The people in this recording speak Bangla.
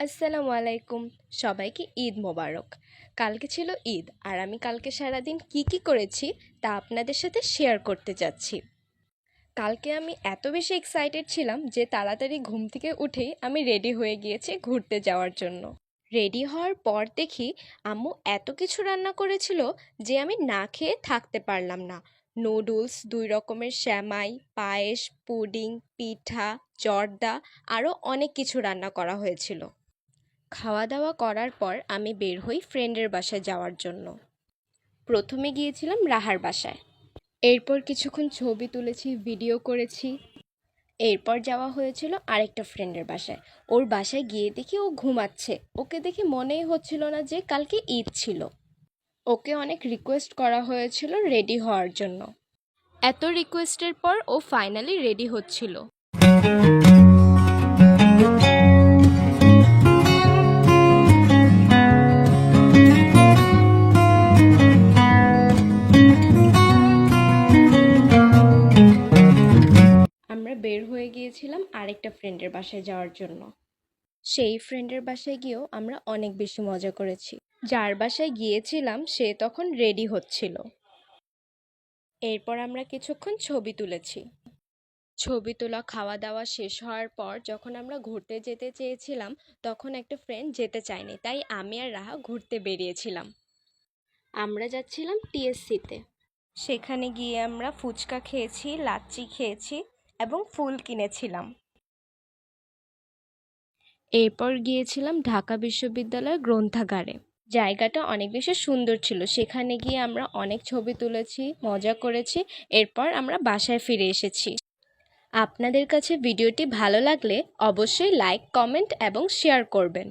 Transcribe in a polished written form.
আসসালামু আলাইকুম। সবাইকে ঈদ মোবারক। কালকে ছিল ঈদ আর আমি কালকে সারাদিন কি করেছি তা আপনাদের সাথে শেয়ার করতে যাচ্ছি। কালকে আমি এত বেশি এক্সাইটেড ছিলাম যে তাড়াতাড়ি ঘুম থেকে উঠেই আমি রেডি হয়ে গিয়েছি ঘুরতে যাওয়ার জন্য। রেডি হওয়ার পর দেখি আম্মু এত কিছু রান্না করেছিল যে আমি না খেয়ে থাকতে পারলাম না। নুডলস, 2 রকমের সেমাই, পায়েস, পুডিং, পিঠা, জর্দা আরও অনেক কিছু রান্না করা হয়েছিল। খাওয়া দাওয়া করার পর আমি বের হই ফ্রেন্ডের বাসায় যাওয়ার জন্য। প্রথমে গিয়েছিলাম রাহার বাসায়। এরপর কিছুক্ষণ ছবি তুলেছি, ভিডিও করেছি। এরপর যাওয়া হয়েছিল আরেকটা ফ্রেন্ডের বাসায়। ওর বাসায় গিয়ে দেখি ও ঘুমাচ্ছে। ওকে দেখে মনেই হচ্ছিল না যে কালকে ঈদ ছিল। ওকে অনেক রিকোয়েস্ট করা হয়েছিল রেডি হওয়ার জন্য। এত রিকোয়েস্টের পর ও ফাইনালি রেডি হচ্ছিল। আমরা বের হয়ে গিয়েছিলাম আরেকটা ফ্রেন্ডের বাসায় যাওয়ার জন্য। সেই ফ্রেন্ডের বাসায় গিয়েও আমরা অনেক বেশি মজা করেছি। যার বাসায় গিয়েছিলাম সে তখন রেডি হচ্ছিল। এরপর আমরা কিছুক্ষণ ছবি তুলেছি। ছবি তোলা, খাওয়া দাওয়া শেষ হওয়ার পর যখন আমরা ঘুরতে যেতে চেয়েছিলাম তখন একটা ফ্রেন্ড যেতে চায়নি, তাই আমি আর রাহা ঘুরতে বেরিয়েছিলাম। আমরা যাচ্ছিলাম টিএসসিতে। সেখানে গিয়ে আমরা ফুচকা খেয়েছি, লাচ্ছি খেয়েছি এবং ফুল কিনেছিলাম। এরপর গিয়েছিলাম ঢাকা বিশ্ববিদ্যালয়ের গ্রন্থাগারে। জায়গাটা অনেক বেশি সুন্দর ছিল। সেখানে গিয়ে আমরা অনেক ছবি তুলেছি, মজা করেছি। এরপর আমরা বাসায় ফিরে এসেছি। আপনাদের কাছে ভিডিওটি ভালো লাগলে অবশ্যই লাইক, কমেন্ট এবং শেয়ার করবেন।